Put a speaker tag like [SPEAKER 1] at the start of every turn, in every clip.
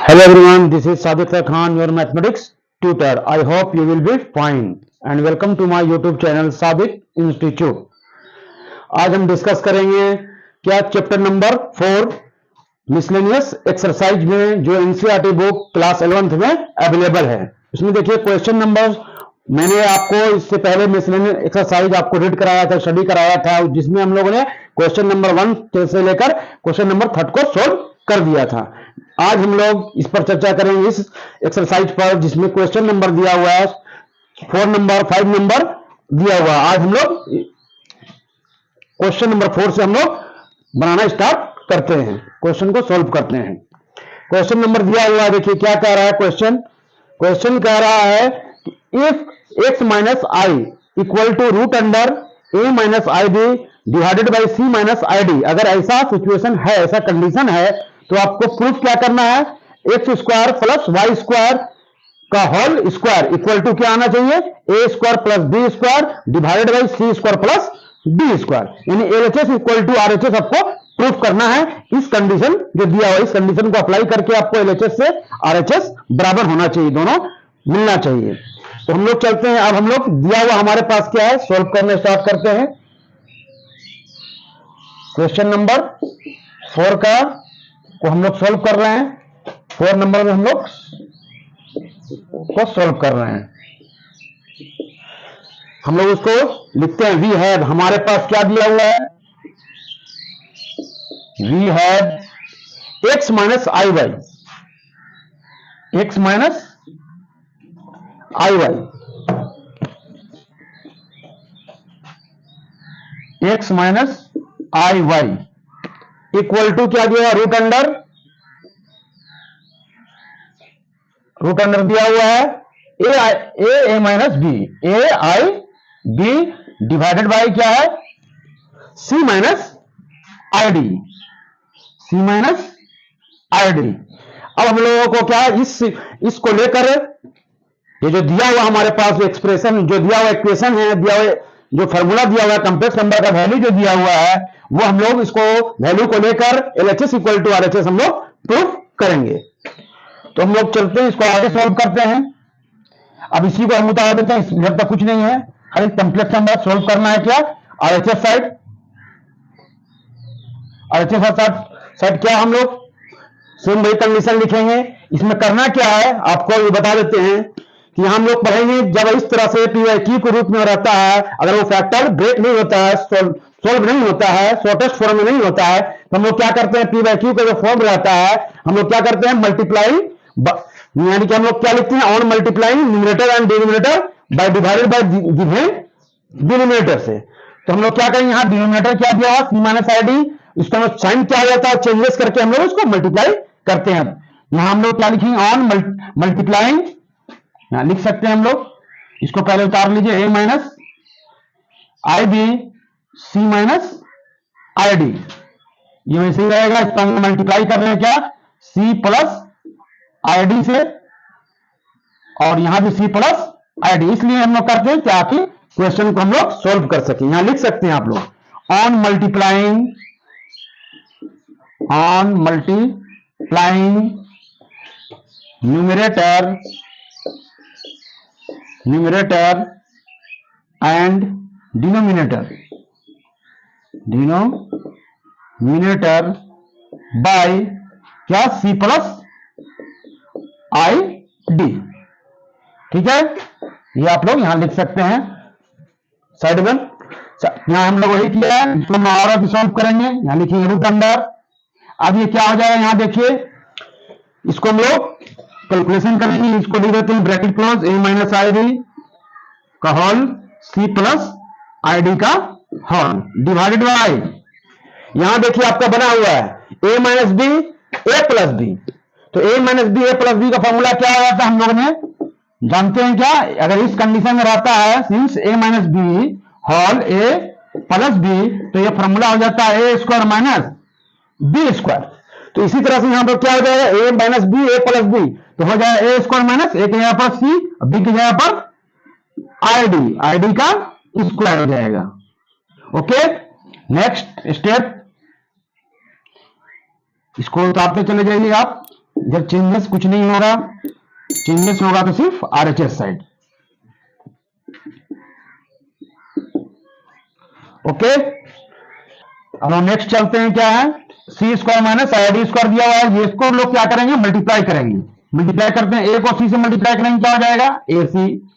[SPEAKER 1] Hello everyone, this is Sadika Khan, your mathematics tutor. I hope you will be fine and welcome to my YouTube channel Sadik Institute. आज हम discuss करेंगे क्या chapter number 4 miscellaneous exercise में जो NCERT book class 11th में available है। इसमें देखिए क्वेश्चन नंबर मैंने आपको इससे पहले मिसलेनियस एक्सरसाइज आपको रीड कराया था, स्टडी कराया था, जिसमें हम लोगों ने क्वेश्चन नंबर 1 से लेकर क्वेश्चन नंबर 3 को सोल्व कर दिया था। आज हम लोग इस पर चर्चा करेंगे, इस एक्सरसाइज पर, जिसमें क्वेश्चन नंबर दिया हुआ है 4 नंबर 5 नंबर दिया हुआ है। आज हम लोग क्वेश्चन नंबर 4 से हम लोग बनाना स्टार्ट करते हैं, क्वेश्चन को सॉल्व करते हैं। क्वेश्चन नंबर दिया हुआ है, देखिए क्या कह रहा है क्वेश्चन कह रहा है if x minus i equal to root under a minus i b divided by c minus i d. अगर ऐसा सिचुएशन है, ऐसा कंडीशन है, तो आपको प्रूफ क्या करना है, x square plus y square का होल स्क्वायर इक्वल टू क्या आना चाहिए, a square plus b square divided by c square plus d square, यानी एलएचएस इक्वल टू आरएचएस आपको प्रूफ करना है। इस कंडीशन जो दिया हुआ, इस कंडीशन को अप्लाई करके आपको एलएचएस से आरएचएस बराबर होना चाहिए, दोनों मिलना चाहिए। तो हम लोग चलते हैं, अब हम लोग दिया हुआ हमारे पास क्या है, सोल्व करने स्टार्ट करते हैं। क्वेश्चन नंबर 4 का को हम लोग सोल्व कर रहे हैं, 4 नंबर में हम लोग को सोल्व कर रहे हैं। हम लोग उसको लिखते हैं, वी हैव, हमारे पास क्या दिया हुआ है, we have x minus i y, x minus i y, x minus i y equal to क्या दिया, रूट अंडर दिया हुआ है a minus b, a i b divided by क्या है, c minus i d, c minus i d. अब हम लोगों को क्या इसको लेकर ये जो दिया हुआ हमारे पास एक्सप्रेशन, जो दिया हुआ इक्वेशन है, दिया हुआ जो फॉर्मूला दिया हुआ है, कॉम्प्लेक्स नंबर का वैल्यू जो दिया हुआ है, वो हम लोग इसको वैल्यू को लेकर एलएचएस इक्वल टू आरएचएस हम लोग प्रूफ करेंगे। तो हम लोग चलते हैं, इसको आगे सॉल्व करते हैं। अब इसी को हम उतार देते हैं, इधर तक कुछ नहीं है, हर एक कॉम्प्लेक्स नंबर सॉल्व करना है क्या, आरएचएस साइड, आरएचएस साइड क्या हम लोग सेम वही कंडीशन लिखेंगे। इसमें करना क्या है आपको ये बता देते हैं कि हम लोग पढ़ेंगे, जब इस तरह से पी वाई क्यू के रूप में रहता है, अगर वो फैक्टर ब्रेक नहीं होता है, सोल्व नहीं होता है, शॉर्टेस्ट फॉर्म में नहीं होता है, तो हम लोग क्या करते हैं, पी वाई क्यू का जो फॉर्म रहता है, हम लोग क्या करते हैं, मल्टीप्लाई, यानी कि हम लोग क्या लिखते हैं, on multiplying numerator and denominator by divided by given denominator से। तो हम लोग क्या करेंगे, यहाँ डिनोमिनेटर क्या दिया हुआ, सी माइनस आई डी, इसका साइन क्या होता है, चेंजेस करके हम लोग उसको मल्टीप्लाई करते हैं। यहां हम लोग क्या लिखेंगे, ऑन मल्टीप्लाइंग, यहां लिख सकते हैं हम लोग, इसको पहले उतार लीजिए, a minus i b c minus i d, ये वैसे ही रहेगा। इसका मल्टीप्लाई कर रहे हैं क्या, सी प्लस आई डी से, और यहां भी सी प्लस आई डी, इसलिए हम लोग करते हैं क्या कि क्वेश्चन को हम लोग सोल्व कर सकें। यहां लिख सकते हैं आप लोग, on multiplying numerator and denominator bye क्या, सी प्लस आई डी, ठीक है। ये आप लोग यहां लिख सकते हैं साइड में। यहां हम लोग वही किया है, इसको हम और भी सॉल्व करेंगे। यहां लिखिए रूट अंडर, अब ये क्या हो जाएगा, यहां देखिए, इसको हम लोग कैलकुलेशन करेंगे, इसको लिख देते हैं bracket close, a minus i d का whole c plus i d का होल डिवाइडेड बाई, यहां देखिए आपका बना हुआ है a minus b a plus b, तो a minus b a plus b का फॉर्मूला क्या हो जाता है, हम लोग ने जानते हैं क्या, अगर इस कंडीशन में रहता है, सिंस ए माइनस बी होल ए प्लस बी, तो ये फॉर्मूला हो जाता है a square minus B square. तो इसी तरह से यहां पर क्या हो जाएगा, ए minus b a plus b, तो हो जाएगा ए स्क्वायर माइनस ए की जगह पर सी, बी की जगह पर आई डी का स्क्वायर हो जाएगा। ओके, नेक्स्ट स्टेप, इसको उतारते चले जाइए आप। जब चेंजेस कुछ नहीं होगा, चेंजेस होगा तो सिर्फ आरएचएस साइड। ओके, अब हम नेक्स्ट चलते हैं। क्या है, c square minus i d square दिया हुआ है, ये इसको लोग क्या करेंगे, मल्टीप्लाई करेंगे। मल्टीप्लाई करते हैं, ए को सी से मल्टीप्लाई करेंगे क्या हो जाएगा, ए सी।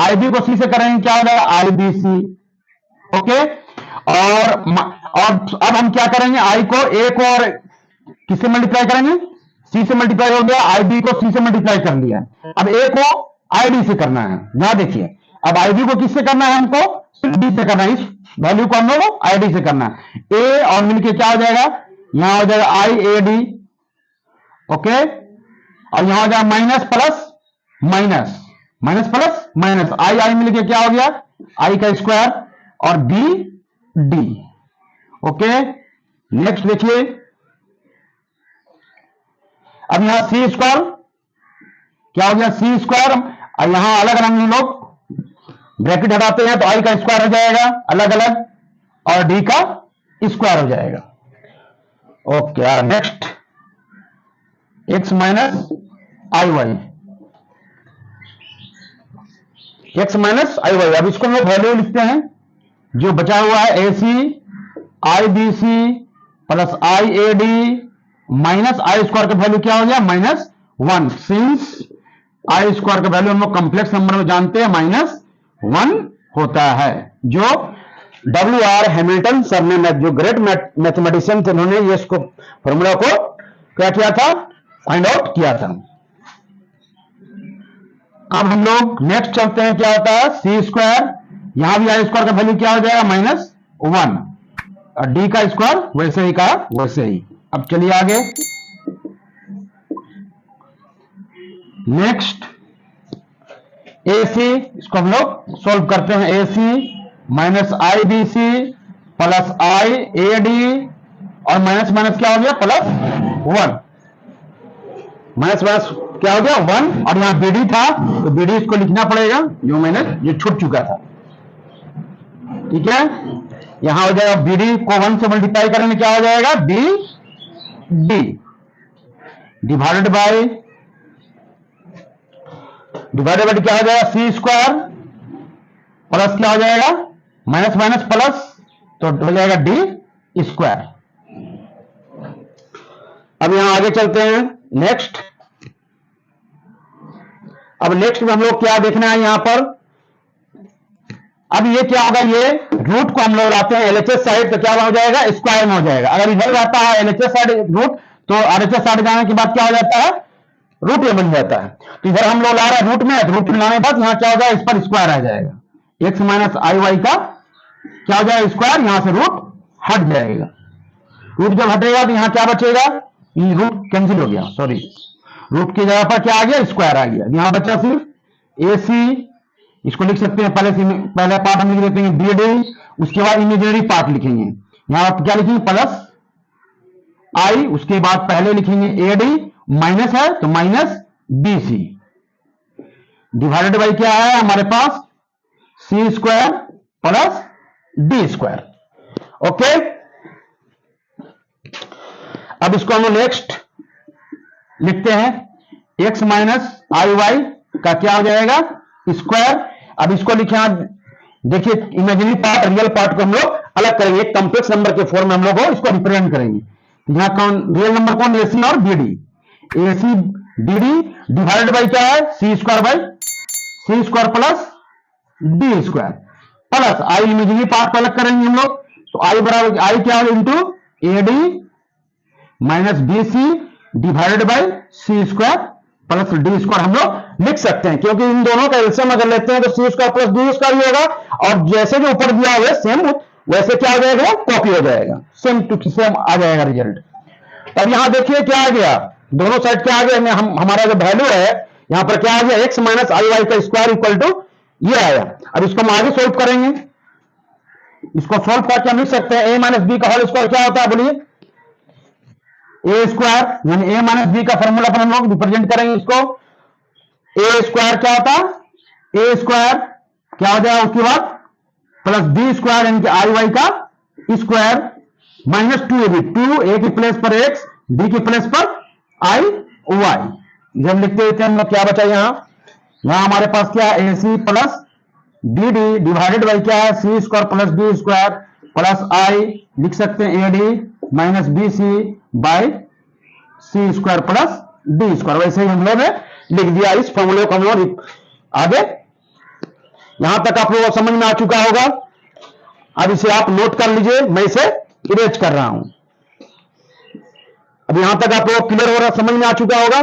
[SPEAKER 1] आई बी को सी से करेंगे क्या हो जाएगा, आई बी सी। ओके, और अब हम क्या करेंगे, आई को ए को और किससे मल्टीप्लाई करेंगे, सी से मल्टीप्लाई हो गया, आई बी को सी से मल्टीप्लाई कर लिया। अब ए को आई डी से करना है। यहां देखिए, अब आई बी को किससे करना है, हमको डी से करना है। इस वैल्यू को हम लोग आई डी से करना है। ए और मिलके क्या हो जाएगा, यहां हो जाएगा आई ए डी। ओके, और यहां हो जाएगा minus plus minus, minus plus minus, i i मिलके क्या हो गया, आई का स्क्वायर और बी डी। ओके, नेक्स्ट देखिए, अब यहां सी स्क्वायर क्या हो गया, सी स्क्वायर, और यहां अलग अलग हम लोग ब्रैकेट हटाते हैं तो आई का स्क्वायर हो जाएगा अलग अलग, और डी का स्क्वायर हो जाएगा। Okay, next x minus i y, x minus i Y. अब इसको हम लोग वैल्यू लिखते हैं, जो बचा हुआ है a c i b c plus i a d minus i square का वैल्यू क्या हो गया, minus one. Since i square का वैल्यू हम लोग कंप्लेक्स नंबर में जानते हैं माइनस वन होता है, जो डब्ल्यू आर हैमिल्टन सर ने, जो ग्रेट मैथमेटिशियन थे, उन्होंने ये इसको फॉर्मूला को क्या किया था, फाइंड आउट किया था। अब हम लोग नेक्स्ट चलते हैं, क्या होता है, सी स्क्वायर, यहां भी आई स्क्वायर का वैल्यू क्या हो जाएगा, माइनस वन, और डी का स्क्वायर वैसे ही का वैसे ही। अब चलिए आगे, नेक्स्ट ए सी, इसको हम लोग सॉल्व करते हैं। A c minus i b c plus i a d, और माइनस माइनस क्या हो गया, प्लस वन, माइनस माइनस क्या हो गया, वन, और यहां बी डी था तो बी डी इसको लिखना पड़ेगा, जो मैंने ये छूट चुका था। ठीक है, यहां हो जाएगा बी डी को वन से मल्टीप्लाई करेंगे क्या हो जाएगा, बी डी डिवाइडेड बाय क्या हो जाएगा, सी स्क्वायर प्लस क्या हो जाएगा, माइनस माइनस प्लस, तो हो जाएगा डी स्क्वायर। अब यहां आगे चलते हैं, नेक्स्ट। अब नेक्स्ट में हम लोग क्या देखना है यहां पर, अब ये क्या होगा, ये रूट को हम लोग लाते हैं एलएचएस साइड, तो क्या हो जाएगा, स्क्वायर में हो जाएगा। अगर इधर रहता है एलएचएस साइड रूट, तो आरएचएस साइड जाने के बाद क्या हो जाता है, रूट में बन जाता है। तो इधर हम लोग ला रहे हैं रूट में, तो रूट में लाने के बाद यहाँ क्या हो जाएगा, इस पर स्क्वायर आ जाएगा, एक्स माइनस आई वाई का क्या हो जाएगा, स्क्वायर, यहां से रूट हट जाएगा। रूट जब हटेगा तो यहां क्या बचेगा, ये रूट कैंसिल हो गया, सॉरी, रूट की जगह पर क्या आ गया, स्क्वायर आ गया। यहां बचा सिर्फ ए सी, इसको लिख सकते हैं, पहले पार्ट हम लिख देते हैं बी डी, उसके बाद इमेजिनरी पार्ट लिखेंगे। यहां आप क्या लिखेंगे, प्लस आई, उसके बाद पहले लिखेंगे ए डी, माइनस है तो minus b c, divided by क्या है हमारे पास, c square plus d square. Okay, अब इसको हम नेक्स्ट लिखते हैं, एक्स माइनस आई वाई का क्या हो जाएगा, स्क्वायर। अब इसको लिखे, देखिए इमेजिनरी पार्ट रियल पार्ट को हम लोग अलग करेंगे, एक कॉम्प्लेक्स नंबर के फॉर्म में हम लोग इसको रिप्रेजेंट करेंगे। यहां कौन रियल नंबर, कौन, ए सी और b d, a c b d divided by क्या है, c square by c square plus d square, plus i imaginary part को अलग करेंगे हम लोग, तो आई बराबर आई क्या है, into a d minus b c divided by c square plus d square हम लोग लिख सकते हैं, क्योंकि इन दोनों का एलसीएम अगर लेते हैं तो सी स्क्वायर प्लस डी स्क्वायर ही होगा, और जैसे जो ऊपर दिया हुआ है सेम वैसे क्या हो जाएगा, कॉपी हो जाएगा, सेम टू सेम आ जाएगा रिजल्ट। अब यहां देखिए क्या आ गया, दोनों साइड क्या आ गया, हमारा जो वैल्यू है यहां पर क्या आ गया, एक्स माइनस आई वाई का स्क्वायर इक्वल टू ये आया। अब इसको हम आगे सोल्व करेंगे, इसको सोल्व करके हम लिख सकते हैं, ए माइनस बी का होल स्क्वायर क्या होता है, बोलिए, ए स्क्वायर, यानी ए माइनस बी का फॉर्मूला पर हम लोग रिप्रेजेंट करेंगे इसको, ए स्क्वायर क्या होता है, ए स्क्वायर क्या हो जाएगा, उसके बाद प्लस बी स्क्वायर यानी कि आई वाई का square minus two a b, two a की प्लेस पर एक्स, बी की प्लेस पर आई वाई। जब लिखते हुए हम लोग क्या बचा यहां हमारे पास क्या है a c plus b d divided by क्या है c square plus d square plus i लिख सकते हैं a d minus b c by c square plus d square. वैसे ही हम लोग ने लिख दिया इस फॉर्मूले को हम लोग आगे। यहां तक आप लोगों को समझ में आ चुका होगा। अब इसे आप नोट कर लीजिए, मैं इसे इरेज कर रहा हूं। अब यहां तक आप लोग क्लियर हो रहा, समझ में आ चुका होगा।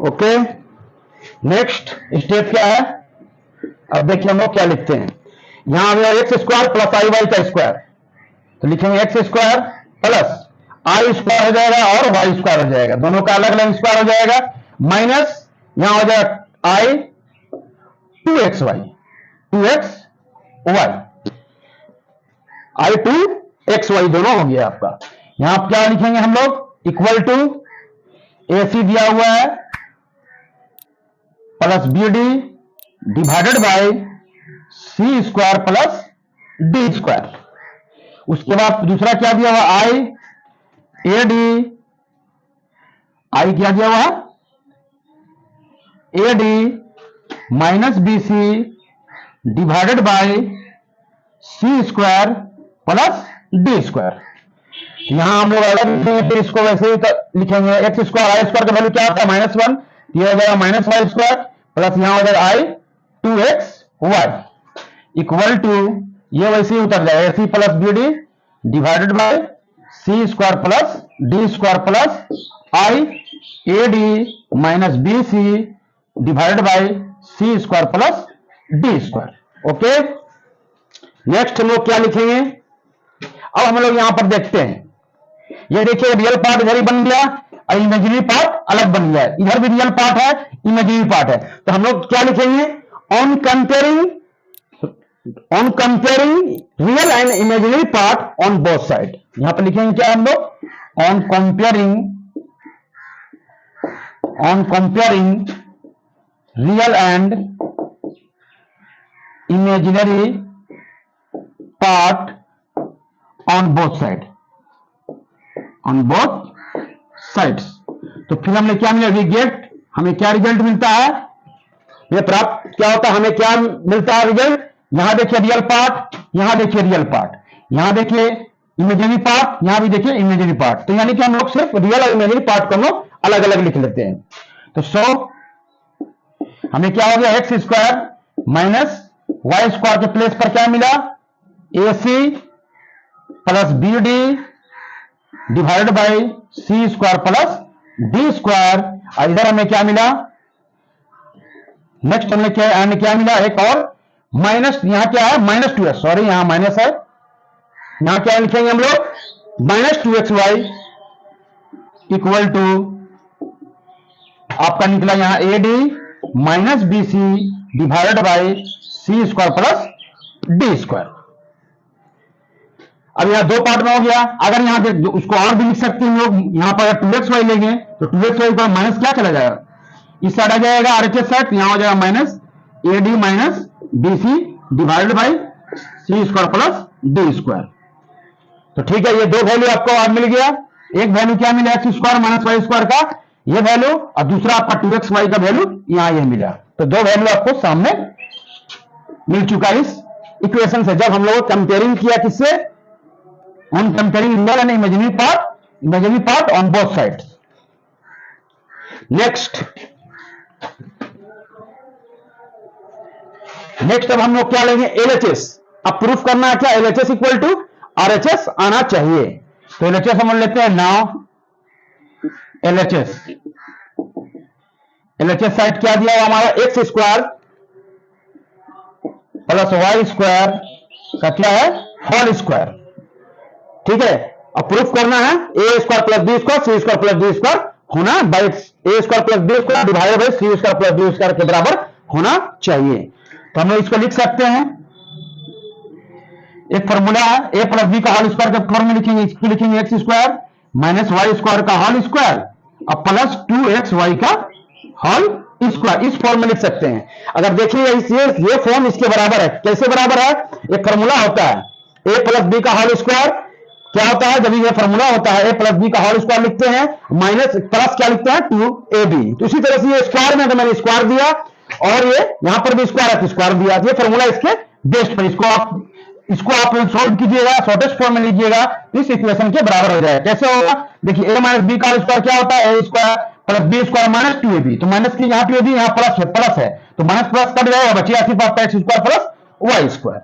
[SPEAKER 1] ओके, नेक्स्ट स्टेप क्या है? अब देखिए हम लोग क्या लिखते हैं। यहां हमें एक्स स्क्वायर प्लस आई वाई का स्क्वायर, तो लिखेंगे एक्स स्क्वायर प्लस आई स्क्वायर हो जाएगा और वाई स्क्वायर हो जाएगा, दोनों का अलग अलग स्क्वायर हो जाएगा, माइनस यहां हो जाएगा आई 2xy 2xy आई 2xy दोनों हो गया आपका। यहां आप क्या लिखेंगे हम लोग इक्वल टू ए सी दिया हुआ है plus b d divided by c square plus d square. उसके बाद दूसरा क्या दिया हुआ आई ए डी, आई क्या दिया हुआ a d minus b c divided by c square plus d square. यहां हम लोग अलग फिर इसको वैसे ही लिखेंगे एक्स स्क्वायर आई स्क्वायर का वैल्यू क्या होता है -1, ये हो जाएगा माइनस वाई स्क्वायर प्लस यहां हो जाएगा आई 2xy इक्वल टू ये वैसे ही उतर जाएगा c plus b d divided by c square plus d square plus i a d minus b c divided by c square plus d square. Okay, next हम लोग क्या लिखेंगे? अब हम लोग यहां पर देखते हैं, ये देखिए रियल पार्ट इधर ही बन गया और इमेजिनरी पार्ट अलग बन गया है। इधर भी रियल पार्ट है, इमेजिनरी पार्ट है, तो हम लोग क्या लिखेंगे on comparing real and imaginary part on both side. यहां पर लिखेंगे क्या हम लोग on comparing real and imaginary part on both sides. तो फिर हमने क्या मिला गेट, हमें क्या रिजल्ट मिलता है, ये प्राप्त क्या होता है, हमें क्या मिलता है रिजल्ट। यहां देखिए रियल पार्ट, यहां देखिए रियल पार्ट, यहां देखिए इमेजिनरी पार्ट, यहां भी देखिए इमेजिनरी पार्ट। तो यानी कि हम लोग सिर्फ रियल और इमेजिनरी पार्ट को हम लोग अलग अलग लिख लेते हैं। तो सो हमें क्या हो गया x square minus y square के प्लेस पर क्या मिला a c plus b d divided by c square plus d square. और इधर हमें क्या मिला, नेक्स्ट हमने क्या मिला एक और माइनस, यहां क्या है -2x, सॉरी यहां माइनस है, यहां क्या लिखेंगे हम लोग -2xy इक्वल टू आपका निकला यहां a d minus b c divided by c square plus d square. अब यहां दो पार्ट में हो गया। अगर यहां उसको और भी लिख सकते हैं लोग, यहां पर 2xy लेंगे तो 2xy का माइनस क्या चला जाएगा, इस साइड आ जाएगा आरएचएस साइड, यहां हो जाएगा minus a d minus b c divided by c square plus d square. तो ठीक है, ये दो वैल्यू आपको आज मिल गया। एक वैल्यू क्या मिला x square minus y square का ये वैल्यू, और दूसरा आपका 2xy का वैल्यू यहां ये मिला। तो दो वैल्यू आपको सामने मिल चुका इस इक्वेशन से, जब हम लोग कंपेयरिंग किया किससे, on comparing real and imaginary part on both sides. Next अब हम लोग क्या लेंगे एलएचएस। अब प्रूफ करना है क्या, एलएचएस इक्वल टू आरएचएस आना चाहिए। तो एलएचएस हम लेते हैं नाउ, एलएचएस साइड क्या दिया हुआ हमारा x square plus y square का क्या है होल स्क्वायर, ठीक है। अब प्रूफ करना है a square plus b square c square plus d square होना by a square plus b square divided by c square plus d square के बराबर होना चाहिए। तो हम लोग इसको लिख सकते हैं, एक फॉर्मूला है ए प्लस बी का होल स्क्वायर के फॉर्म में लिखेंगे, इसको लिखेंगे x square minus y square का होल स्क्वायर और प्लस 2xy का होल स्क्वायर, इस फॉर्म में लिख सकते हैं। अगर देखिए ये फॉर्म इसके बराबर है। कैसे बराबर है? एक फॉर्मूला होता है a प्लस बी का होल स्क्वायर, क्या होता है जब ये फॉर्मूला होता है a प्लस बी का होल स्क्वायर लिखते हैं, माइनस प्लस क्या लिखते हैं 2ab। तो इसी तरह से ये स्क्वायर में तो मैंने स्क्वायर दिया और ये यहां पर भी स्क्वायर है तो स्क्वायर दिया। ये फॉर्मूला इसके बेस्ट पर, इसको आप सोल्व कीजिएगा, शॉर्टेस्ट फॉर्म में लीजिएगा, इस इक्वेशन के बराबर हो जाएगा। कैसे होगा? देखिए a माइनस बी का स्क्वायर क्या होता है? a square plus b square minus 2ab। तो माइनस की यहाँ 2ab, यहाँ प्लस है तो माइनस प्लस कट जाएगा, बचिए सिर्फ आपका x square plus y square.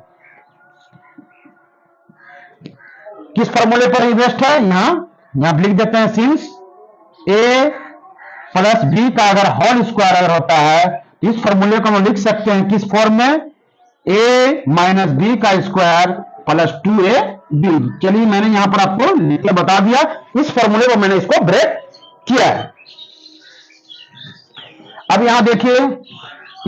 [SPEAKER 1] किस फॉर्मूले पर इन्वेस्ट है? यहां लिख देते हैं, सिंस a प्लस बी का अगर होल स्क्वायर अगर होता है तो इस फॉर्मूले को हम लिख सकते हैं किस फॉर्म में? a माइनस बी का स्क्वायर प्लस 2ab। चलिए मैंने यहां पर आपको लिख के बता दिया, इस फॉर्मूले को मैंने इसको ब्रेक किया है। अब यहां देखिए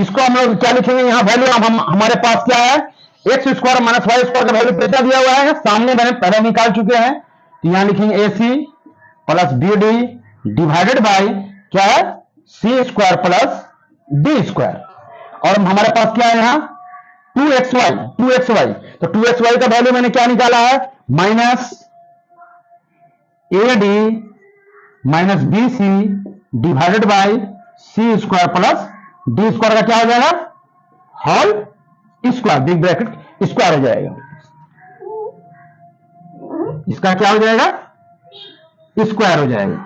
[SPEAKER 1] इसको हम लोग क्या लिखेंगे? यहां वैल्यू हमारे पास क्या है? X square minus y square का वैल्यू कैसा दिया हुआ है? सामने मैंने पहले निकाल चुके हैं। तो यहां लिखेंगे a c plus b d divided by क्या है? C square plus d square. और हमारे पास क्या है यहां? 2xy। तो 2xy का वैल्यू मैंने क्या निकाला है? Minus a d minus b c divided by c square plus d square का क्या हो जाएगा? Whole square, big bracket square हो जाएगा। इसका क्या हो जाएगा? स्क्वायर हो जाएगा,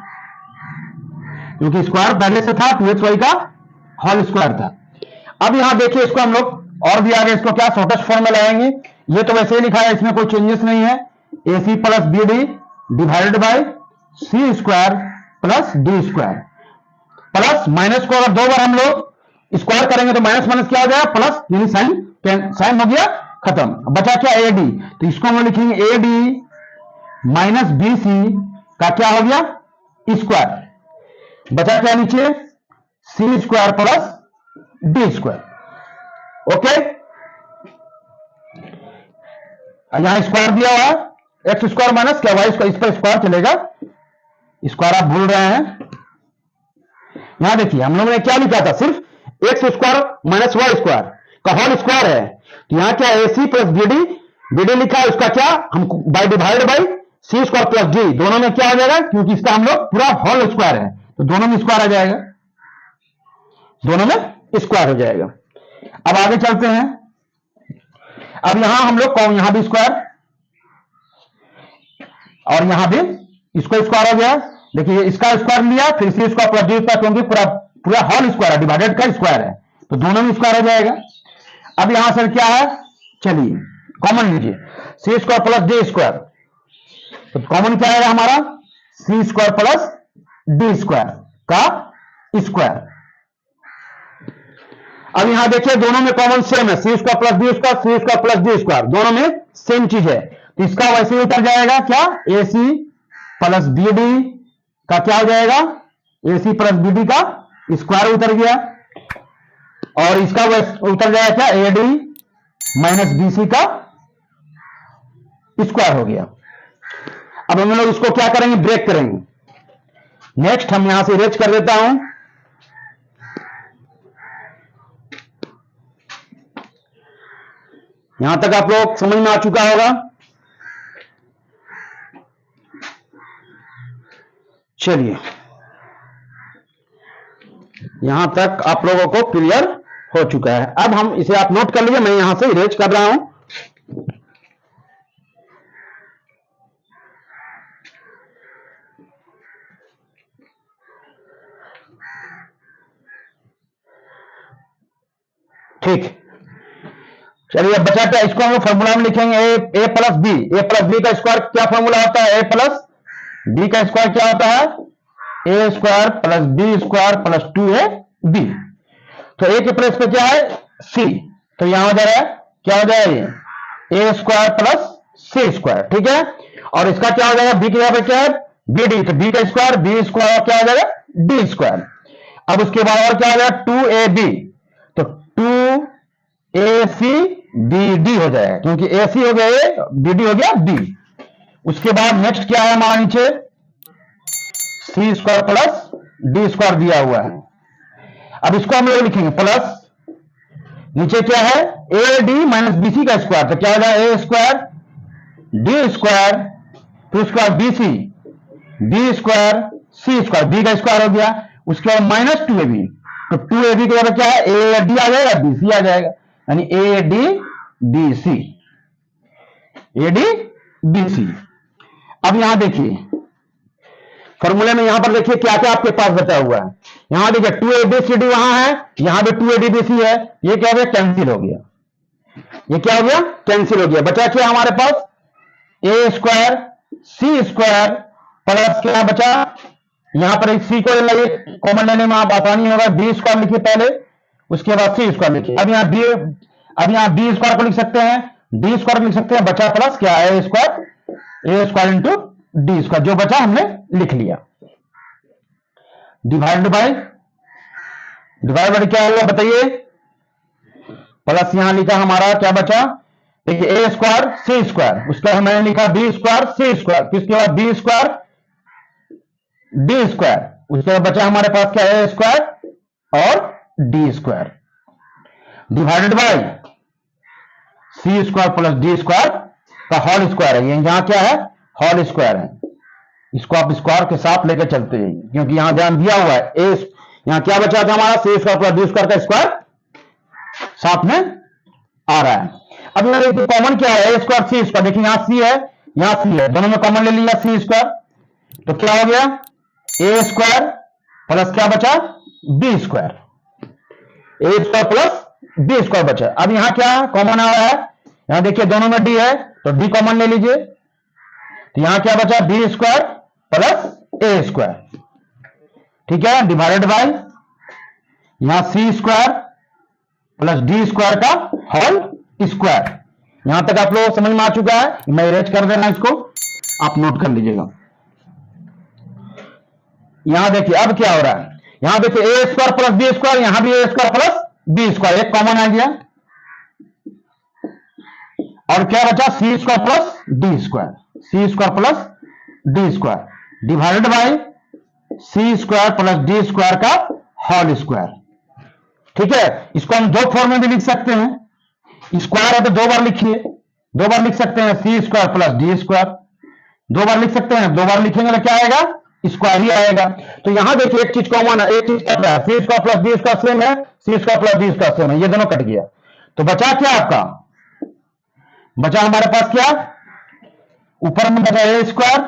[SPEAKER 1] क्योंकि स्क्वायर पहले से था, 2xy का होल स्क्वायर था। अब यहां देखिए इसको हम लोग और भी आगे इसको क्या शॉर्टेस्ट फॉर्म में लाएंगे। ये तो वैसे ही लिखा है, इसमें कोई चेंजेस नहीं है। A c plus b d divided by c square plus d square. Plus minus को अगर दो बार हम लोग स्क्वायर करेंगे तो माइनस माइनस क्या हो जाएगा? प्लस, यानी साइन हो गया खत्म। बचा क्या? A d. तो इसको हम लिखेंगे a d minus b c का क्या हो गया? स्क्वायर। बचा क्या नीचे? C square plus d square. Okay, यहां स्क्वायर दिया हुआ है, एक्स स्क्वायर माइनस क्या वाई स्क्वायर, इस पर स्क्वायर चलेगा, स्क्वायर आप भूल रहे हैं। यहां देखिए हम लोगों ने क्या लिखा था? सिर्फ x square minus y square का होल स्क्वायर है। तो यहां क्या? A c plus b d लिखा है, उसका क्या हम by divide by c square plus d, दोनों में क्या आ जाएगा? क्योंकि इसका हम लोग पूरा होल स्क्वायर है तो दोनों में स्क्वायर आ जाएगा, दोनों में स्क्वायर हो जाएगा। अब आगे चलते हैं। अब यहां हम लोग यहां भी स्क्वायर और यहां भी इसको स्क्वायर हो गया। देखिए इसका स्क्वायर लिया, फिर सी स्क्वायर प्लस डी स्क्वायर, क्योंकि पूरा होल स्क्वायर है, डिवाइडेड का स्क्वायर है तो दोनों में स्क्वायर हो जाएगा। अब यहां सर क्या है? चलिए कॉमन लीजिए, सी स्क्वायर प्लस डी स्क्वायर। तो कॉमन क्या आएगा हमारा? सी स्क्वायर प्लस डी स्क्वायर का स्क्वायर। अब यहां देखिए दोनों में कॉमन सेम है, c square plus d square, c square plus d square, दोनों में सेम चीज है तो इसका वैसे ही उतर जाएगा क्या? A c plus b d का क्या हो जाएगा? A c plus b d का स्क्वायर उतर गया, और इसका उतर जाएगा क्या? A d minus b c का स्क्वायर हो गया। अब हम लोग इसको क्या करेंगे? ब्रेक करेंगे। नेक्स्ट हम यहां से इरेज कर देता हूं। यहां तक आप लोग समझ में आ चुका होगा। चलिए यहां तक आप लोगों को क्लियर हो चुका है। अब हम इसे आप नोट कर लीजिए, मैं यहां से इरेज कर रहा हूं। ठीक, चलिए अब बचा क्या? इसको हम लोग फॉर्मूला में लिखेंगे a plus b. A plus b का स्क्वायर क्या फॉर्मूला होता है? ए प्लस बी का स्क्वायर क्या होता है? A square plus b square plus 2ab। तो ए के प्लेस पे क्या है? सी, तो यहां हो जा रहा है क्या हो जाएगा? ए स्क्वायर प्लस सी स्क्वायर, ठीक है। और इसका क्या हो जाएगा? बी की जगह पे क्या है? बी डी, तो बी का स्क्वायर बी स्क्वायर क्या हो जाएगा? D square. अब उसके बाद और क्या हो जाएगा? 2ab, तो 2ac bd हो जाएगा, क्योंकि ac हो गया ए, bd हो गया b। उसके बाद नेक्स्ट क्या है हमारा नीचे? C square plus d square दिया हुआ है। अब इसको हम लोग लिखेंगे प्लस, नीचे क्या है a d minus b c का स्क्वायर, तो क्या हो जाएगा ए स्क्वायर डी स्क्वायर फिर उसके बाद B C B square c square, B का स्क्वायर हो गया, उसके बाद माइनस टू ए बी, तो टू ए बी के बाद क्या है ए डी आ जाएगा बी सी आ जाएगा, यानी a d b c, a d b c. अब यहां देखिए फॉर्मूले में यहां पर देखिए क्या क्या आपके पास बचा हुआ है, यहां देखिए two a b c d वहां है, यहां पे two a d b c है, ये क्या हो गया कैंसिल हो गया, ये क्या हो गया कैंसिल हो गया, बचा क्या हमारे पास ए स्क्वायर सी स्क्वायर प्लस क्या बचा, यहां पर एक सी को कॉमन लेने में आप आसानी होगा, बी स्क्वायर लिखिए पहले, उसके बाद सी स्क्वायर लिखिए। अब यहां बी स्क्वायर को लिख सकते हैं, डी स्क्वायर लिख सकते हैं, बचा प्लस क्या a square into D square, जो बचा हमने लिख लिया। डिवाइड बाय क्या हुआ बताइए, प्लस यहां लिखा हमारा क्या बचा, देखिए ए स्क्वायर सी स्क्वायर, उसके बाद मैंने लिखा बी स्क्वायर सी स्क्वायर, फिर उसके बाद बी स्क्वायर डी स्क्वायर, उसके बाद बचा हमारे पास क्या ए स्क्वायर और d square, divided by c square plus d square का होल स्क्वायर है, ये यहां क्या है होल स्क्वायर है, इसको आप स्क्वायर के साथ लेकर चलते हैं क्योंकि यहां ध्यान दिया हुआ है ए, यहां क्या बचा था हमारा सी स्क्वायर प्लस डी स्क्वायर का स्क्वायर साथ में आ रहा है। अब यहां देखिए कॉमन क्या है ए स्क्वायर सी स्क्वायर, देखिए यहां सी है यहां सी है, दोनों में कॉमन ले लिया सी स्क्वायर, तो क्या हो गया ए स्क्वायर प्लस क्या बचा B square, a square plus b square बचा। अब यहां क्या कॉमन आ रहा है, यहां देखिए दोनों में डी है तो डी कॉमन ले लीजिए, तो यहां क्या बचा बी स्क्वायर प्लस ए स्क्वायर, ठीक है, डिवाइडेड बाय यहां सी स्क्वायर प्लस डी स्क्वायर का होल स्क्वायर। यहां तक आप लोग समझ में आ चुका है, मैं इरेज कर देना इसको, आप नोट कर लीजिएगा। यहां देखिए अब क्या हो रहा है, यहां देखिए a square plus b square, यहां भी a square plus b square एक कॉमन आ गया, और क्या बचा c square plus d square, c square plus d square divided by c square plus d square का होल स्क्वायर, ठीक है। इसको हम दो फॉर्म में भी लिख सकते हैं, स्क्वायर है तो दो बार लिखिए, दो बार लिख सकते हैं सी स्क्वायर प्लस डी स्क्वायर, दो बार लिख सकते हैं, दो बार लिखेंगे तो क्या आएगा स्क्वायर ही आएगा। तो यहां देखिए एक चीज कॉमन है, एक चीज कट रहा है, c square plus d square same है, c square plus d square same है, ये दोनों कट गया, तो बचा क्या आपका, बचा हमारे पास क्या ऊपर में बचा a square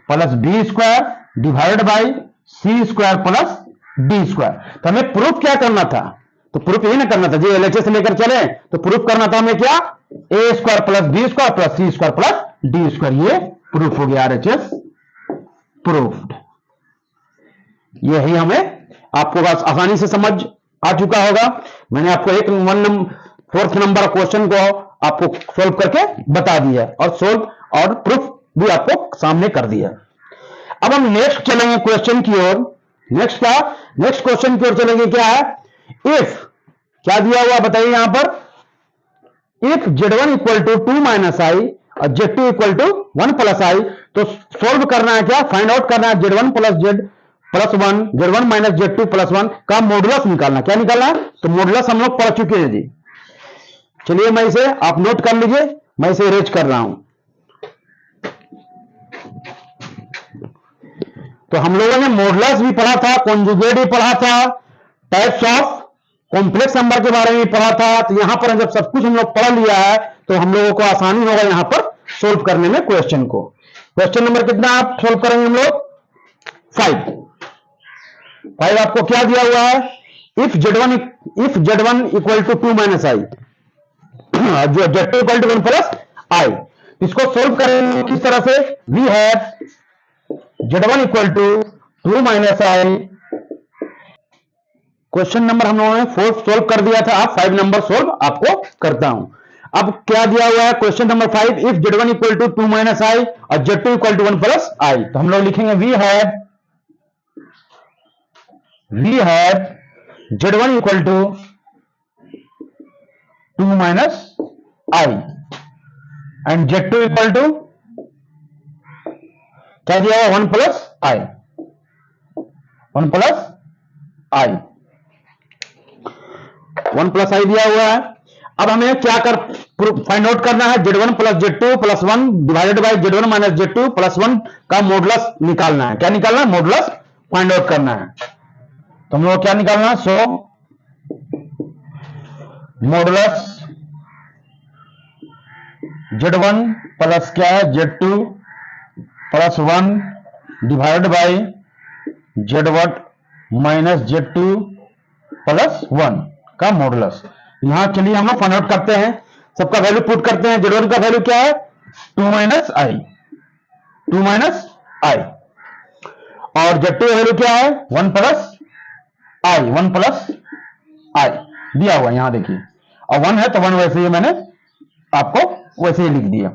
[SPEAKER 1] plus b square divided by c square plus d square. तो हमें प्रूफ क्या करना था, तो प्रूफ यही ना करना था, जो एलएचएस लेकर चले तो प्रूफ करना था हमें क्या a square plus b square plus c square plus d square, ये प्रूफ हो गया आरएचएस प्रूफ्ड। यही हमें आपको आसानी से समझ आ चुका होगा, मैंने आपको एक फोर्थ नंबर क्वेश्चन को आपको सोल्व करके बता दिया और सोल्व और प्रूफ भी आपको सामने कर दिया। अब हम नेक्स्ट चलेंगे क्वेश्चन की ओर, नेक्स्ट क्वेश्चन की ओर चलेंगे, क्या है इफ, क्या दिया हुआ बताइए यहां पर, if Z1 equal to 2 minus i और Z2 इक्वल टू 1 प्लस आई, तो सोल्व करना है क्या, फाइंड आउट करना है Z1 plus Z plus 1, Z1 minus Z2 plus 1 का मॉडुलस निकालना, क्या निकालना है, तो मॉडुलस हम लोग पढ़ चुके हैं जी। चलिए मैं इसे आप नोट कर लीजिए, मैं इसे इरेज कर रहा हूं। तो हम लोगों ने मॉडुलस भी पढ़ा था, कॉन्जुगेट भी पढ़ा था, टाइप्स ऑफ कॉम्प्लेक्स नंबर के बारे में पढ़ा था, तो यहां पर जब सब कुछ हम लोग पढ़ लिया है तो हम लोगों को आसानी होगा यहां पर सोल्व करने में क्वेश्चन को। क्वेश्चन नंबर कितना आप सोल्व करेंगे हम लोग 5 आपको क्या दिया हुआ है, if Z1 equal to 2 minus i जो Z2 इक्वल टू 1 प्लस आई, इसको सोल्व करेंगे किस तरह से, we have Z1 equal to 2 minus i, question number हम लोगों ने 4 सोल्व कर दिया था, आप 5 नंबर सोल्व आपको करता हूं। अब क्या दिया हुआ है question number 5, if Z1 equal to 2 minus i और Z2 इक्वल टू 1 प्लस आई, तो हम लोग लिखेंगे we have Z1 equal to 2 minus i and Z2 equal to क्या दिया हुआ 1 plus i. 1 plus i, 1 plus i दिया हुआ है। अब हमें क्या फाइंड आउट करना है, Z1 plus Z2 plus 1 divided by Z1 minus Z2 plus 1 का मॉडुलस निकालना है। क्या निकालना है? मॉडुलस फाइंड आउट करना है। तो हम लोग क्या निकालना है? सो मॉडुलस Z1 प्लस क्या है? Z2 plus 1 divided by Z1 minus Z2 plus 1 का मॉडुलस। यहां चलिए हम लोग फाइंड आउट करते हैं, सबका वैल्यू पुट करते हैं। Z1 का वैल्यू क्या है? 2 माइनस आई, 2 माइनस आई, और Z2 का वैल्यू क्या है? 1 प्लस आई, 1 प्लस आई दिया हुआ यहां देखिए, और 1 है तो 1 वैसे ही मैंने आपको वैसे ही लिख दिया।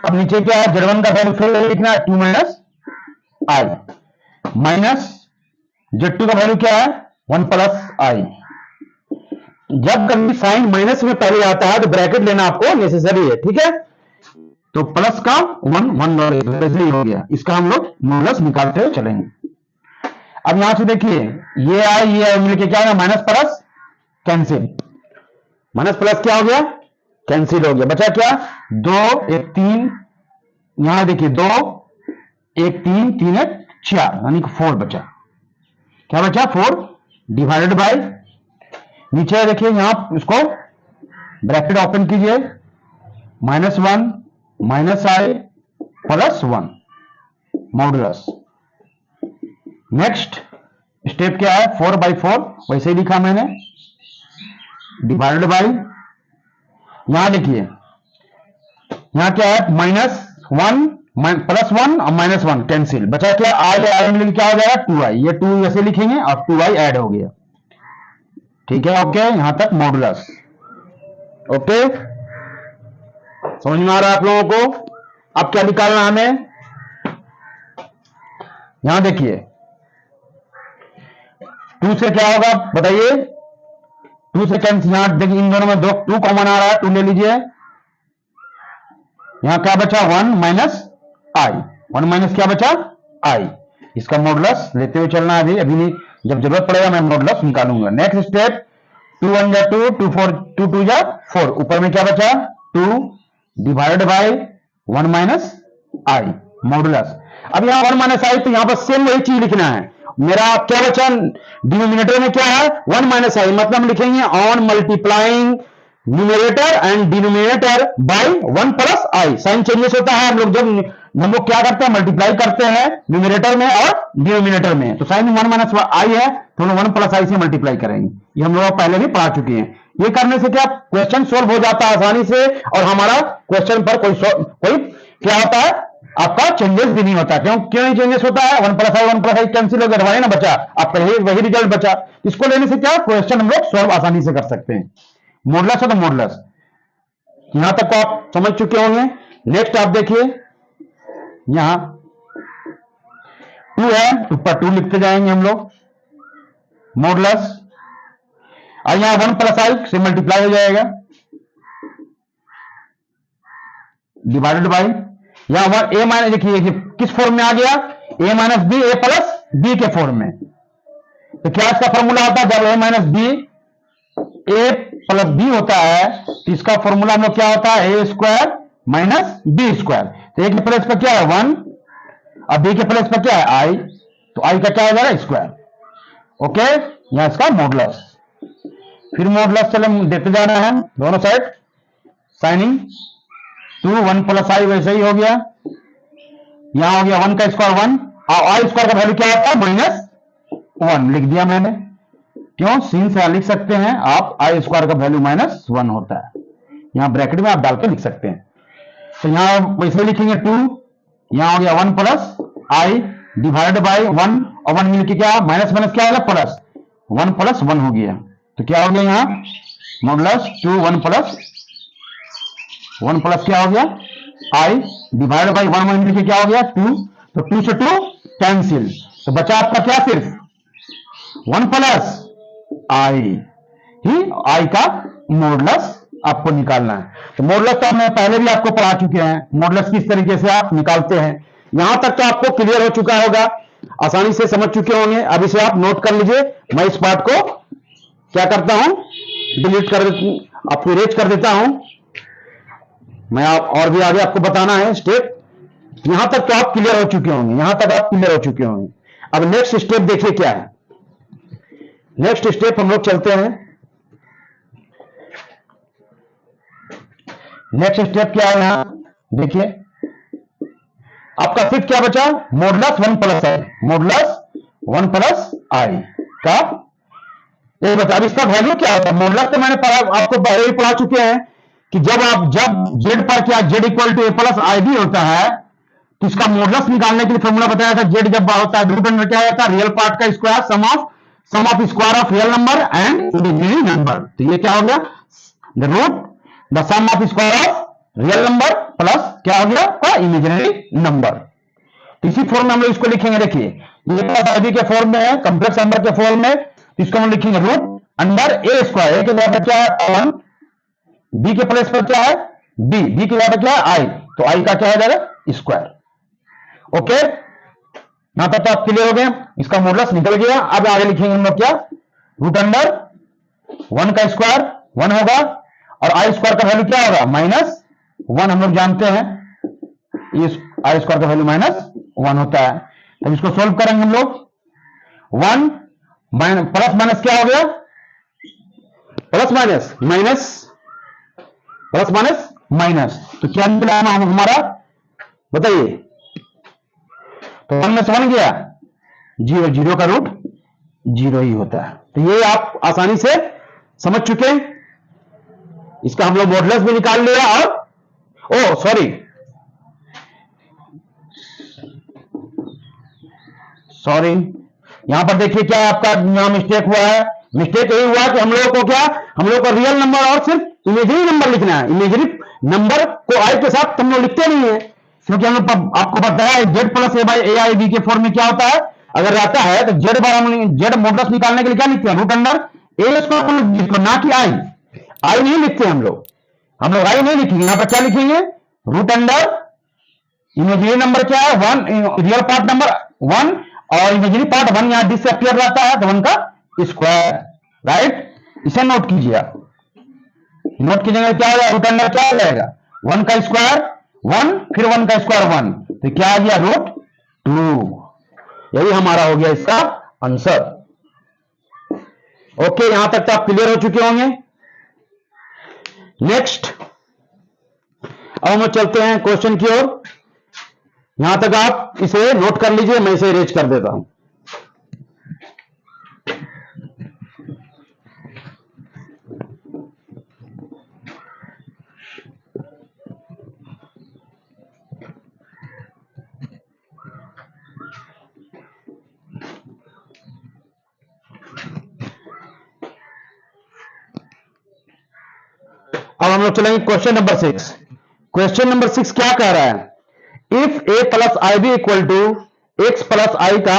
[SPEAKER 1] अब नीचे क्या है? Z1 का वैल्यू फिर लिखना है 2 माइनस आई, माइनस Z2 का वैल्यू क्या है? 1 प्लस आई। जब कभी साइन माइनस में पहले आता है तो ब्रैकेट लेना आपको नेसेसरी है, ठीक है? तो प्लस का 1 1 हो गया, इसका हम लोग मॉडुलस निकालते हुए चलेंगे। अब यहां से देखिए ये आई मिलके क्या है? Minus plus cancel, minus plus क्या हो गया? कैंसिल हो गया। बचा क्या? 2 1 3, यहां देखिए 2 1 3 3 1 4, यानी कि 4 बचा। क्या बचा? 4 डिवाइडेड बाय, नीचे देखिए यहां इसको ब्रैकेट ओपन कीजिए, -1 माइनस आई प्लस 1 मॉडुलस। नेक्स्ट स्टेप क्या है? 4/4 वैसे ही लिखा मैंने, डिवाइडेड बाय, यहां देखिए यहां क्या है? -1 प्लस 1 और -1 कैंसिल, बचा क्या? आई मिलकर क्या हो जाएगा? 2i, ये 2 ऐसे लिखेंगे और 2i ऐड हो गया, ठीक है? ओके, यहां तक मॉडुलस। ओके, समझ में आ रहा है आप लोगों को? अब क्या निकालना हमें? यहां देखिए 2 से क्या होगा बताइए? 2 से कैंसिल, यहां देखिए इन दोनों में 2 कॉमन आ रहा है, 2 ले लीजिए। यहां क्या बचा? 1 माइनस आई, 1 माइनस क्या बचा? आई। इसका मॉडुलस लेते हुए चलना है, अभी नहीं, जब जरूरत पड़ेगा मैं मॉडुलस निकालूंगा। नेक्स्ट स्टेप, 2 1 जा 2, 2 4 2 2 जा 4, ऊपर में क्या बचा? 2 divided by 1 minus I modulus. अब यहां 1 माइनस आई, तो यहां पर सेम वही चीज लिखना है। मेरा क्या बचा? डिनोमिनेटर में क्या है? 1 माइनस आई, मतलब हम लिखेंगे on multiplying numerator and denominator by 1 plus i. Sign changes होता है, हम लोग क्या करते हैं? मल्टीप्लाई करते हैं न्यूमरेटर में और डिनोमिनेटर में, तो साइन 1 माइनस आई है तो हम लोग 1 प्लस आई से मल्टीप्लाई करेंगे। ये हम लोग पहले भी पढ़ा चुके हैं। ये करने से क्या क्वेश्चन सोल्व हो जाता है आसानी से, और हमारा क्वेश्चन पर कोई क्या होता है? आपका चेंजेस भी नहीं होता। क्यों नहीं चेंजेस होता है? 1 प्लस आई कैंसिल हो गया, ना बचा, आपका वही रिजल्ट बचा। इसको लेने से क्या क्वेश्चन हम लोग सोल्व आसानी से कर सकते हैं। मॉडुलस है तो मॉडुलस, यहां तक को आप समझ चुके होंगे। नेक्स्ट आप देखिए, यहां 2 है, ऊपर 2 लिखते जाएंगे हम लोग, मॉडुलस, और यहां 1 प्लस आई से मल्टीप्लाई हो जाएगा, डिवाइडेड बाई, यहां 1 ए माइनस, देखिए किस फॉर्म में आ गया? ए minus b, a plus B के फॉर्म में। तो क्या इसका फॉर्मूला होता है? जब ए minus b a plus B होता है तो इसका फॉर्मूला हम लोग क्या होता है? A square minus B square. तो ए के प्लेस पर क्या है? 1, और बी के प्लेस पर क्या है? आई, तो आई का क्या हो जाएगा? स्क्वायर। ओके, यहां इसका मॉडुलस। फिर मॉडुलस चले देते जाना है दोनों साइड, साइनिंग 2 1 प्लस आई वैसे ही हो गया, यहां हो गया 1 का स्क्वायर 1, और आई स्क्वायर का वैल्यू क्या होता है? -1 लिख दिया मैंने। क्यों? सीन से लिख सकते हैं आप, आई स्क्वायर का वैल्यू -1 होता है, यहां ब्रैकेट में आप डाल के लिख सकते हैं। तो यहां वैसे लिखेंगे 2, यहां हो गया 1 प्लस आई डिवाइडेड बाई 1, और 1 मिलकर क्या? माइनस माइनस क्या होगा? प्लस, 1 प्लस 1 हो गया। तो क्या हो गया यहां? मॉडुलस 2 1 प्लस क्या हो गया? आई डिवाइडेड बाई 1 1 मिलकर क्या हो गया? 2, तो 2 से 2 कैंसिल, तो बचा आपका क्या? सिर्फ 1 प्लस आई, ही आई का मॉडुलस आपको निकालना है। तो मॉडुलस तो हमने पहले भी आपको पढ़ा चुके हैं, मॉडुलस किस तरीके से आप निकालते हैं। यहां तक तो आपको क्लियर हो चुका होगा। आसानी से समझ चुके होंगे। अब इसे आप नोट कर लीजिए। मैं इस पार्ट को क्या करता हूं, डिलीट कर आपको इरेज कर देता हूं। मैं आप और भी आगे आपको बताना है स्टेप। यहां तक तो आप क्लियर हो चुके होंगे, यहां तक आप क्लियर हो चुके होंगे। अब नेक्स्ट स्टेप देखिए क्या है। नेक्स्ट स्टेप हम लोग चलते हैं। नेक्स्ट स्टेप क्या है, यहां देखिए आपका सिर्फ क्या बचा, modulus 1 plus I, modulus 1 plus i का ये बता। अब इसका वैल्यू क्या होता है, मॉडुलस तो मैंने आपको पहले ही पढ़ा चुके हैं कि जब जेड पर क्या z equal to a plus i b होता है तो इसका मॉडुलस निकालने के लिए फॉर्मूला बताया था। जेड जब होता है रूट अंडर क्या होता है, रियल पार्ट का square sum of square of real number and imaginary number. तो ये क्या हो गया, the root the sum of square of real number plus क्या हो गया का इमेजिनरी नंबर। इसी फॉर्म में हम लोग इसको लिखेंगे। देखिए ये प्लस आई बी के फॉर्म में है, कॉम्प्लेक्स नंबर के फॉर्म में, इसको हम लिखेंगे रूट अंडर ए स्क्वायर। ए के जगह पर क्या है 1, बी के प्लेस पर क्या है बी, बी के जगह पर क्या है आई, तो आई का क्या हो जाएगा स्क्वायर। ओके, यहां तक तो आप क्लियर हो गए, इसका मॉडुलस निकल गया। अब आगे लिखेंगे हम लोग क्या, रूट अंडर 1 का स्क्वायर 1 होगा और आई स्क्वायर का वैल्यू क्या होगा -1। हम लोग जानते हैं इस आई स्क्वायर का वैल्यू -1 होता है। अब इसको सोल्व करेंगे हम लोग। 1 प्लस माइनस क्या हो गया, plus minus minus plus minus minus, तो क्या निकला हमारा बताइए। तो 1 में से 1 गया 0, 0 का रूट 0 ही होता है। तो ये आप आसानी से समझ चुके हैं। इसका हम लोग मॉडुलस भी निकाल लिया और ओ सॉरी यहां पर देखिए क्या आपका यहां मिस्टेक हुआ है। मिस्टेक यही हुआ कि हम लोगों को क्या, हम लोग को रियल नंबर और सिर्फ इमेजिनरी नंबर लिखना है। इमेजिनरी नंबर को आई के साथ हम लोग लिखते नहीं है, क्योंकि हम लोग आपको बताया है z plus a by a i b के फॉर्म में क्या होता है। अगर रहता है तो जेड बार हम जेड मॉडुलस निकालने के लिए क्या लिखते हैं, रूट अंडर ए स्क्वायर, ना कि आई। आई नहीं लिखते हम लोग आई नहीं लिखेंगे। यहां पर क्या लिखेंगे, रूट अंडर इमेजिनरी नंबर क्या है 1, रियल पार्ट नंबर 1 और इमेजिनरी पार्ट 1 यहां डिसअपियर रहता है तो 1 का स्क्वायर, राइट। इसे नोट कीजिए आप। नोट कीजिएगा क्या हो जाएगा, रूट अंडर क्या हो जाएगा 1 का स्क्वायर 1 फिर 1 का स्क्वायर 1, तो क्या आ गया √2। यही हमारा हो गया इसका आंसर। ओके, यहां तक तो आप क्लियर हो चुके होंगे। नेक्स्ट अब हम चलते हैं क्वेश्चन की ओर। यहां तक आप इसे नोट कर लीजिए, मैं इसे इरेज कर देता हूं। अब हम लोग चलेंगे क्वेश्चन नंबर 6। क्वेश्चन नंबर 6 क्या कह रहा है, if a plus i b equal to x plus i का,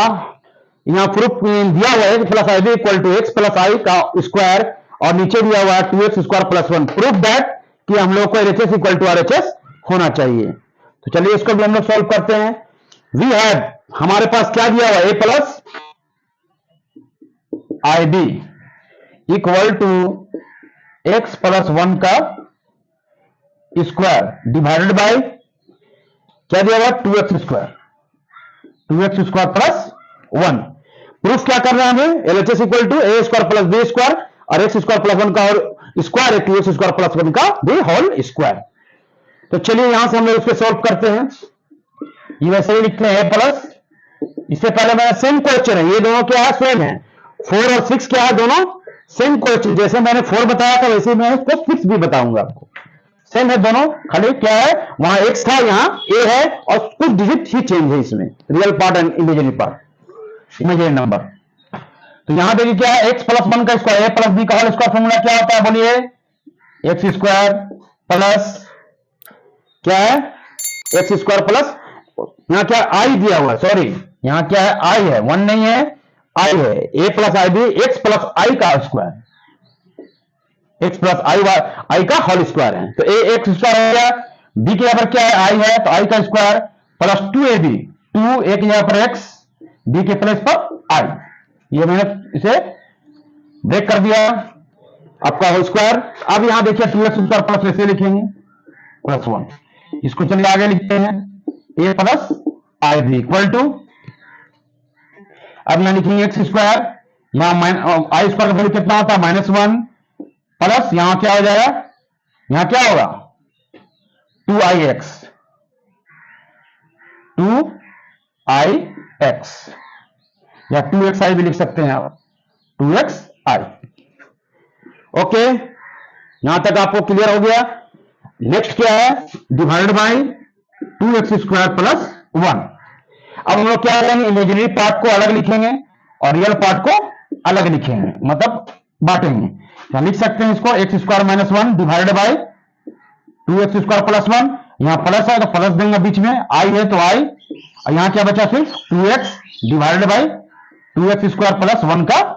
[SPEAKER 1] यहां प्रूफ दिया हुआ है plus i b equal to x plus i का स्क्वायर और नीचे दिया हुआ है 2x square plus 1। Proof that कि हम लोग को एलएचएस इक्वल टू आरएचएस होना चाहिए। तो चलिए इसको भी हम लोग सॉल्व करते हैं। वी हैव, हमारे पास क्या दिया हुआ है, a plus i b equal to x plus 1 का स्क्वायर डिवाइडेड बाय क्या दिया हुआ 2x स्क्वायर प्लस 1। प्रूफ क्या कर रहे हैं हमें, LHS equal to a square plus b square और एक्स स्क्वायर प्लस 1 का और स्क्वायर है 2x स्क्वायर प्लस 1 का भी होल स्क्वायर। तो चलिए यहां से हम लोग इसको सॉल्व करते हैं। ये वैसे ही लिखते हैं ए प्लस, इससे पहले मैं सेम क्वेश्चन है, ये दोनों क्या है सेम है, 4 और 6 क्या है दोनों सेम क्वेश्चन। जैसे मैंने 4 बताया था वैसे मैं इसको 6 भी बताऊंगा आपको, सेम है दोनों। खाली क्या है, वहां x था यहाँ a है और कुछ डिजिट ही चेंज है इसमें, real part and imaginary part, imaginary number. तो यहां देखिए क्या है, x प्लस 1 का स्क्वायर, a प्लस बी का होल स्क्वायर फॉर्मूला क्या होता है बोलिए, एक्स स्क्वायर प्लस क्या है एक्स स्क्वायर प्लस, यहां क्या आई दिया हुआ है, सॉरी यहां क्या है आई है, 1 नहीं है आई है, a plus i b x plus i का स्क्वायर, एक्स प्लस आई का होल स्क्वायर है। तो ए एक्स स्क्वायर हो गया, बी के यहां पर क्या है आई है तो आई का स्क्वायर प्लस 2ab, 2 एक यहां पर एक्स बी के प्लेस पर आई, ये मैंने इसे ब्रेक कर दिया आपका होल स्क्वायर। अब यहां देखिए 2x स्क्वायर प्लस ऐसे लिखेंगे +1, इसको चलिए आगे लिखते हैं a plus i b equal to, अब यहां लिखेंगे एक्स स्क्वायर, यहां आई स्क्वायर का वैल्यू कितना होता है -1 प्लस यहां क्या हो जाएगा, यहां क्या होगा 2ix, 2ix या 2xi भी लिख सकते हैं आप, 2xi। ओके, यहां तक आपको क्लियर हो गया। नेक्स्ट क्या है, divided by 2x square plus 1। अब हम लोग क्या करेंगे, इमेजिनरी पार्ट को अलग लिखेंगे और रियल पार्ट को अलग लिखेंगे, मतलब बांटेंगे। क्या लिख सकते हैं इसको, x square -1 divided by 2x square plus 1, यहां प्लस है तो प्लस देंगे बीच में, आई है तो आई, और यहां क्या बचा सिर्फ 2x divided by 2x square plus 1 का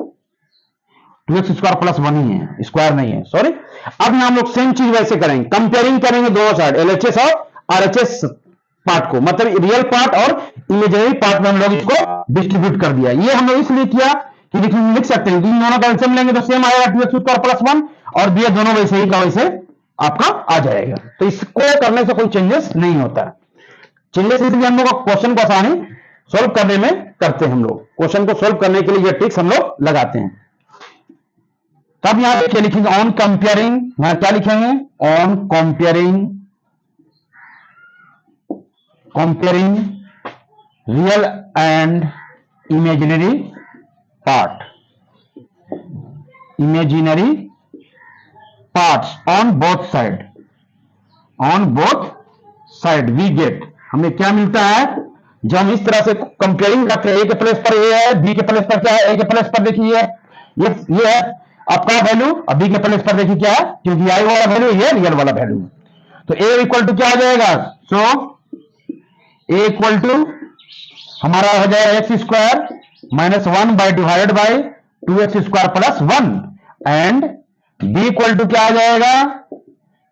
[SPEAKER 1] 2x स्क्वायर प्लस 1 ही है, स्क्वायर नहीं है, सॉरी। अब यहां हम लोग सेम चीज वैसे करेंगे, कंपेयरिंग करेंगे दोनों साइड, एलएचएस और आरएचएस पार्ट को, मतलब रियल पार्ट और इमेजिनरी पार्ट में हम लोग इसको डिस्ट्रीब्यूट कर दिया। ये हम लोग इसलिए किया कि लिख सकते हैं, इन दोनों का एलसीएम लेंगे तो सेम आएगा 2x स्क्वायर प्लस 1, और ये दोनों वैसे ही का वैसे आपका आ जाएगा। तो इसको करने से कोई चेंजेस नहीं होता, चेंजेस इसलिए हम लोग क्वेश्चन को आसानी सोल्व करने में करते हैं, हम लोग क्वेश्चन को सोल्व करने के लिए ये ट्रिक्स हम लोग लगाते हैं। तब यहां क्या लिखेंगे, ऑन कंपेयरिंग, यहां क्या लिखेंगे, on comparing real and imaginary part, imaginary parts on both side we get, हमें क्या मिलता है जब हम इस तरह से कंपेयरिंग करते हैं, ए के प्लेस पर ए है, बी के प्लेस पर क्या है, ए के प्लेस पर देखिए ये है आपका वैल्यू, और बी के प्लेस पर देखिए क्या है, क्योंकि आई वाला वैल्यू ये रियल वाला वैल्यू, तो ए इक्वल टू क्या हो जाएगा, सो ए इक्वल टू हमारा हो जाएगा x square -1 by divided by 2x square plus 1, and b equal to क्या आ जाएगा,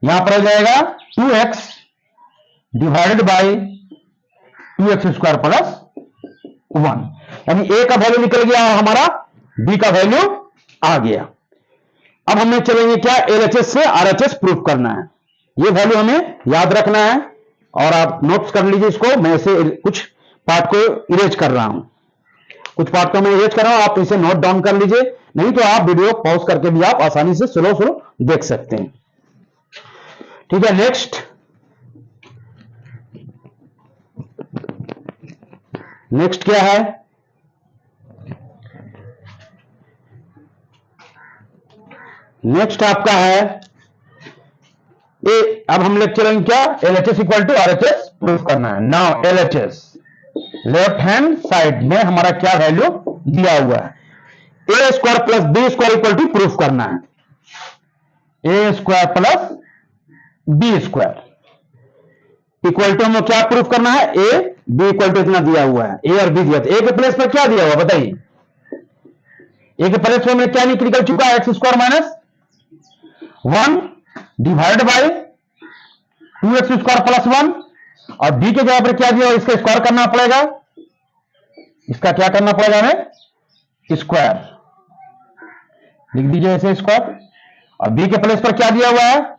[SPEAKER 1] यहां पर हो जाएगा 2x divided by 2x square plus 1, यानी ए का वैल्यू निकल गया और हमारा बी का वैल्यू आ गया। अब हमें चलेंगे क्या, एलएचएस से आरएचएस प्रूफ करना है, ये वैल्यू हमें याद रखना है, और आप नोट्स कर लीजिए इसको, मैं इसे कुछ पार्ट को इरेज कर रहा हूं, कुछ पार्ट को मैं इरेज कर रहा हूं, आप इसे नोट डाउन कर लीजिए, नहीं तो आप वीडियो पॉज करके भी आप आसानी से स्लो देख सकते हैं। ठीक है, नेक्स्ट क्या है, नेक्स्ट आपका है ए, अब हम लेक्चर चलेंगे क्या, LHS equal to RHS proof करना है। Now LHS left hand side में हमारा क्या वैल्यू दिया हुआ है, a square plus b square equal to proof करना है, a square plus b square equal to हमें क्या प्रूफ करना है, ए बी इक्वल टू इतना दिया हुआ है, ए और बी दिया, ए के प्लेस पर क्या दिया हुआ बताइए, ए के प्लेस पर क्या निकल चुका है, x square -1 divide by 2x square plus 1, और बी के जगह पर क्या दिया, इसका स्क्वायर करना पड़ेगा, इसका क्या करना पड़ेगा हमें, स्क्वायर लिख दीजिए ऐसे स्क्वायर, और बी के प्लेस पर क्या दिया हुआ है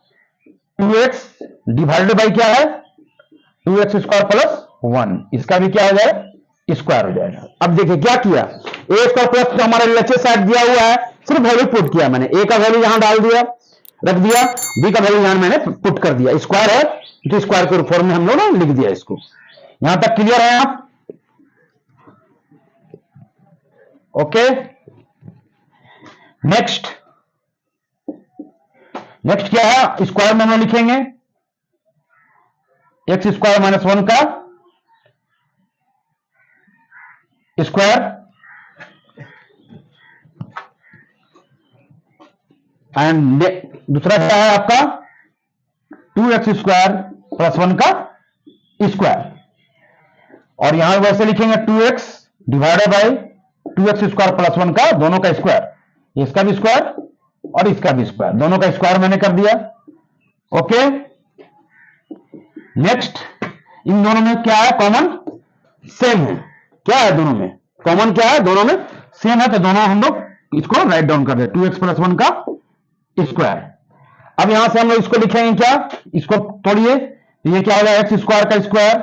[SPEAKER 1] 2x डिवाइडेड बाई क्या है 2x स्क्वायर प्लस 1, इसका भी क्या हो जाएगा, स्क्वायर हो जाएगा। अब देखिए क्या किया, ए स्क्वायर प्लस तो हमारे नीचे साइड दिया हुआ है, सिर्फ वैल्यू पुट किया मैंने, ए का वैल्यू यहां डाल दिया रख दिया, बी का वैल्यू यहां मैंने पुट कर दिया, स्क्वायर है तो स्क्वायर के फॉर्म में हम लोग ना लिख दिया इसको। यहां तक क्लियर है आप, ओके। नेक्स्ट क्या है, स्क्वायर में हम लिखेंगे एक्स स्क्वायर -1 का स्क्वायर, एंड दूसरा क्या है आपका 2x स्क्वायर प्लस 1 का स्क्वायर, और यहां वैसे लिखेंगे 2x divided by 2x square plus 1 का दोनों का स्क्वायर, इसका भी स्क्वायर और इसका भी स्क्वायर, दोनों का स्क्वायर मैंने कर दिया, ओके। नेक्स्ट इन दोनों में क्या है, कॉमन सेम है, क्या है दोनों में कॉमन क्या है, दोनों में सेम है, तो दोनों हम लोग इसको राइट डाउन कर दे, 2x प्लस 1 का स्क्वायर। अब यहां से हम लोग इसको लिखेंगे क्या, इसको तोड़िए, ये क्या हो जाएगा, एक्स स्क्वायर का स्क्वायर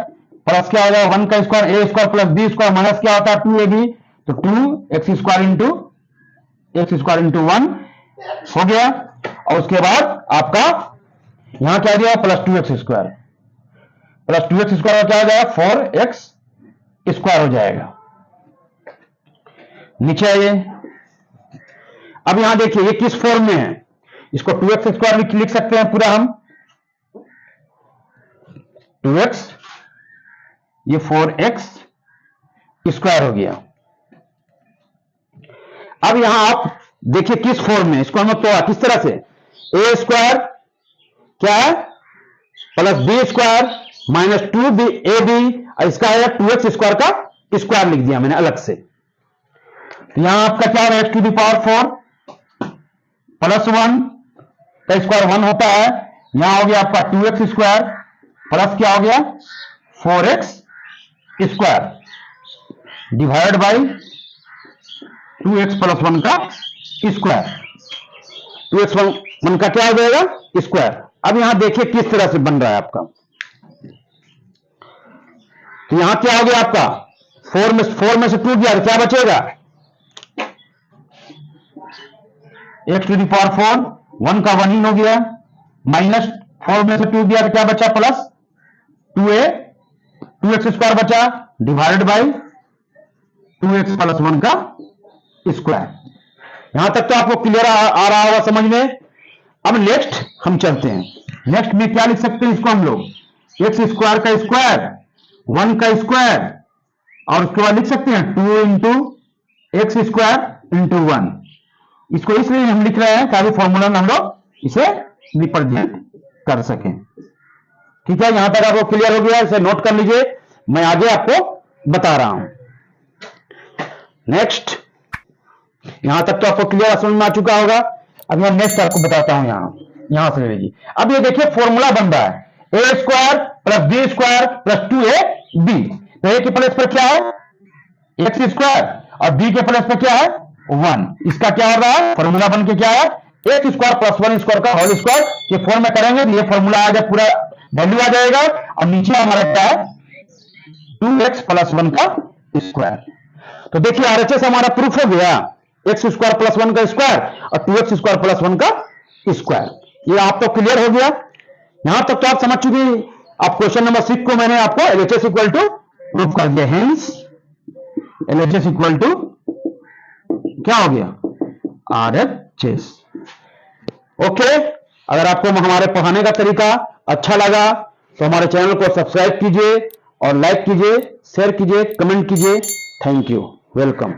[SPEAKER 1] प्लस क्या हो जाएगा 1 का square, a square plus b square minus क्या होता है 2ab, तो 2x square into x square into 1 हो गया। और उसके बाद आपका यहां क्या दिया, plus 2x square, plus 2x square क्या हो जाएगा 4x स्क्वायर हो जाएगा। नीचे आइए, अब यहां देखिए ये किस फॉर्म में है, इसको 2x स्क्वायर लिख सकते हैं पूरा हम, 2x, ये 4x स्क्वायर हो गया। अब यहां आप देखिए किस फॉर्म में, इसको हम तोड़ा किस तरह से, ए स्क्वायर क्या है plus b square minus 2ab, इसका है 2x स्क्वायर का स्क्वायर लिख दिया मैंने अलग से। तो यहां आपका क्या है, x to the power 4 plus 1 का स्क्वायर 1 होता है, यहां हो गया आपका 2x स्क्वायर प्लस क्या हो गया 4x square divide by 2x plus 1 का स्क्वायर, 2x 1 का क्या हो जाएगा स्क्वायर। अब यहां देखिए किस तरह से बन रहा है आपका, तो यहां क्या हो गया आपका 4 में से 2 गया, क्या बचेगा, x टू द पावर 4, 1 का 1 ही हो गया, माइनस 4 में से 2 गया तो क्या बचा प्लस 2x स्क्वायर बचा डिवाइडेड बाई 2x प्लस 1 का स्क्वायर। यहां तक तो आपको क्लियर आ रहा होगा समझ में। अब नेक्स्ट हम चलते हैं, नेक्स्ट में क्या लिख सकते हैं इसको हम लोग, एक्स स्क्वायर का स्क्वायर 1 का स्क्वायर, और उसके बाद लिख सकते हैं 2 इंटू एक्स स्क्वायर इंटू 1। इसको इसलिए हम लिख रहे हैं ताकि फॉर्मूला में हम लोग इसे रिप्रेजेंट कर सकें। ठीक है, यहां तक आपको क्लियर हो गया, इसे नोट कर लीजिए, मैं आगे आपको बता रहा हूं। नेक्स्ट, यहां तक तो आपको क्लियर समझ में आ चुका होगा। अब मैं नेक्स्ट आपको बताता हूं, यहां से लीजिए। अब ये देखिए फॉर्मूला बन रहा है, a square plus b square plus 2ab, तो ए के प्लेस पर क्या है एक्स स्क्वायर और बी के प्लेस पर क्या है 1, इसका क्या हो रहा है फॉर्मूला बन के क्या है एक्स स्क्वायर प्लस 1 स्क्वायर का होल स्क्वायर। ये फॉर्म में करेंगे तो ये फॉर्मूला आ जाए, पूरा वैल्यू आ जाएगा, और नीचे हमारा क्या है 2x प्लस 1 का स्क्वायर। तो देखिए आरएचएस हमारा प्रूफ हो गया, एक्स स्क्वायर प्लस 1 का स्क्वायर और 2x स्क्वायर प्लस 1 का स्क्वायर। ये आपको क्लियर हो गया, यहां तक तो आप समझ चुके हैं। आप क्वेश्चन नंबर 6 को मैंने आपको एलएचएस इक्वल टू प्रूफ कर दिया, हेंस एलएचएस इक्वल टू क्या हो गया आरएचएस। ओके, अगर आपको हमारे पढ़ाने का तरीका अच्छा लगा तो हमारे चैनल को सब्सक्राइब कीजिए और लाइक कीजिए, शेयर कीजिए, कमेंट कीजिए। Thank you, welcome.